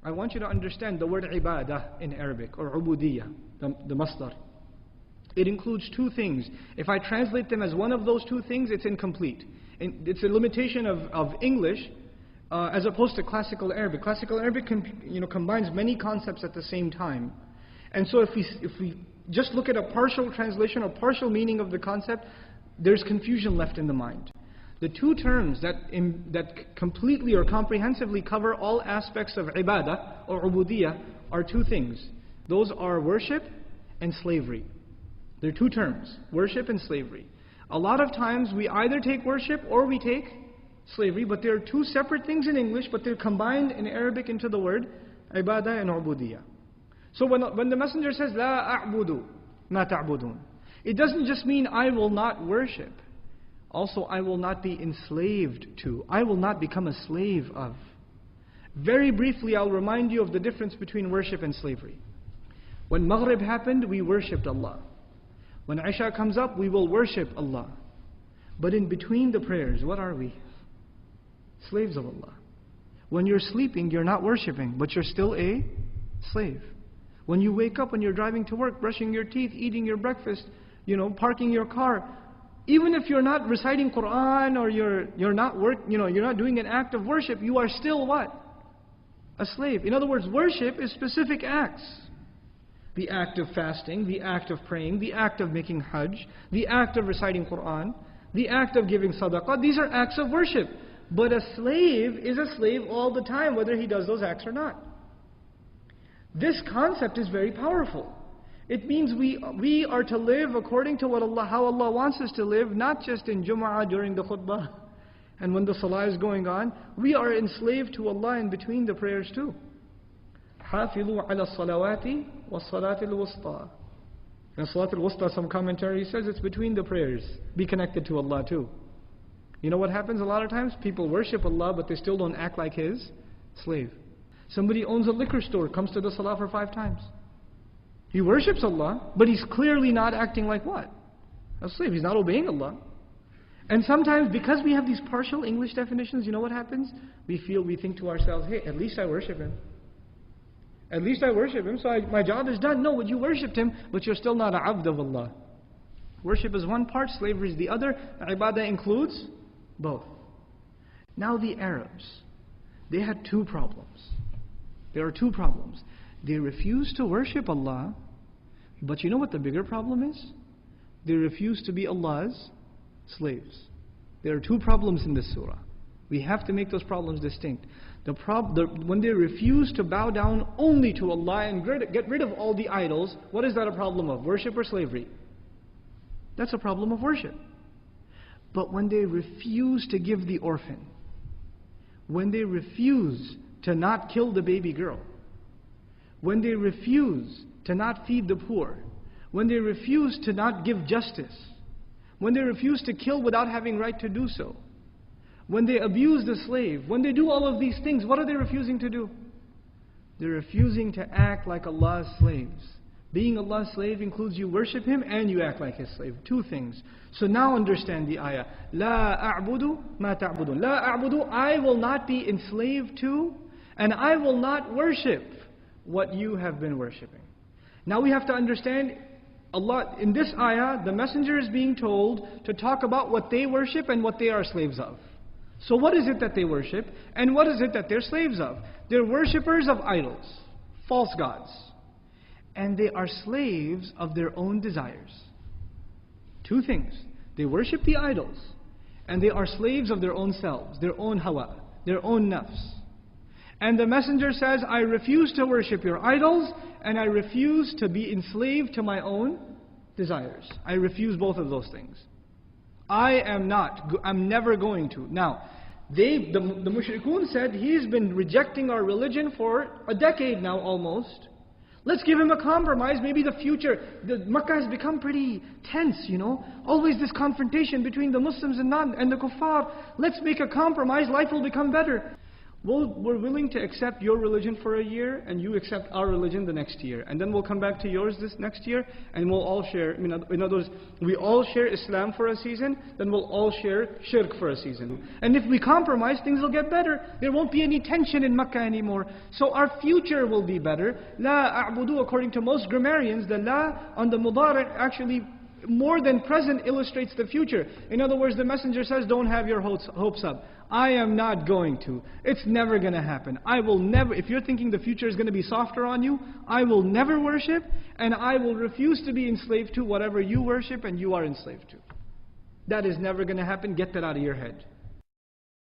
I want you to understand the word ibadah in Arabic, or ubudiyah, the masdar. It includes two things. If I translate them as one of those two things, it's incomplete. And it's a limitation of English as opposed to classical Arabic. Classical Arabic combines many concepts at the same time. And so if we just look at a partial translation or partial meaning of the concept, there's confusion left in the mind. The two terms that completely or comprehensively cover all aspects of ibadah or ubudiyah are two things. Those are worship and slavery. They're two terms, worship and slavery. A lot of times we either take worship or we take slavery, but they're two separate things in English, but they're combined in Arabic into the word ibadah and ubudiyah. So when the messenger says, La a'budu ma ta'budun, it doesn't just mean I will not worship. Also, I will not be enslaved to. I will not become a slave of. Very briefly, I'll remind you of the difference between worship and slavery. When Maghrib happened, we worshipped Allah. When Isha comes up, we will worship Allah. But in between the prayers, what are we? Slaves of Allah. When you're sleeping, you're not worshipping, but you're still a slave. When you wake up, when you're driving to work, brushing your teeth, eating your breakfast, parking your car, even if you're not reciting Quran or you're not doing an act of worship, you are still what? A slave. In other words, worship is specific acts. The act of fasting, the act of praying, the act of making hajj, the act of reciting Quran, the act of giving sadaqah, these are acts of worship. But a slave is a slave all the time, whether he does those acts or not. This concept is very powerful. It means we are to live according to how Allah wants us to live, not just in Jum'ah during the khutbah and when the salah is going on. We are enslaved to Allah in between the prayers too. حافظوا على الصلوات والصلاة الوسطى. And Salat al-Wusta, some commentary says it's between the prayers. Be connected to Allah too. You know what happens a lot of times? People worship Allah, but they still don't act like His slave. Somebody owns a liquor store, comes to the salah for 5 times. He worships Allah, but he's clearly not acting like what? A slave. He's not obeying Allah. And sometimes, because we have these partial English definitions, you know what happens? We think to ourselves, hey, at least I worship Him. At least I worship Him, so my job is done. No, you worshipped Him, but you're still not a abd of Allah. Worship is one part, slavery is the other. Ibadah includes both. Now the Arabs, they had 2 problems. There are 2 problems. They refused to worship Allah, but you know what the bigger problem is? They refuse to be Allah's slaves. There are 2 problems in this surah. We have to make those problems distinct. When they refuse to bow down only to Allah and get rid of all the idols, what is that a problem of? Worship or slavery? That's a problem of worship. But when they refuse to give the orphan, when they refuse to not kill the baby girl, when they refuse to not feed the poor, when they refuse to not give justice, when they refuse to kill without having right to do so, when they abuse the slave, when they do all of these things, what are they refusing to do? They're refusing to act like Allah's slaves. Being Allah's slave includes you worship Him and you act like His slave. 2 things. So now understand the ayah. La a'budu ma ta'budun. La a'budu, I will not be enslaved to, and I will not worship what you have been worshipping. Now we have to understand, Allah, in this ayah, the messenger is being told to talk about what they worship and what they are slaves of. So what is it that they worship, and what is it that they're slaves of? They're worshippers of idols, false gods. And they are slaves of their own desires. 2 things. They worship the idols, and they are slaves of their own selves, their own hawa, their own nafs. And the messenger says, I refuse to worship your idols, and I refuse to be enslaved to my own desires. I refuse both of those things. I'm never going to. Now, the mushrikun said, he's been rejecting our religion for a decade now almost. Let's give him a compromise, maybe the future. Makkah has become pretty tense, Always this confrontation between the Muslims and the kuffar. Let's make a compromise, life will become better. we're willing to accept your religion for a year, and you accept our religion the next year. And then we'll come back to yours this next year, and we'll all share, in other words, we all share Islam for a season, then we'll all share shirk for a season. And if we compromise, things will get better. There won't be any tension in Makkah anymore. So our future will be better. La a'budu, according to most grammarians, the la on the mudari' actually more than present illustrates the future. In other words, the messenger says, don't have your hopes up. I am not going to. It's never going to happen. I will never, if you're thinking the future is going to be softer on you, I will never worship, and I will refuse to be enslaved to whatever you worship and you are enslaved to. That is never going to happen. Get that out of your head.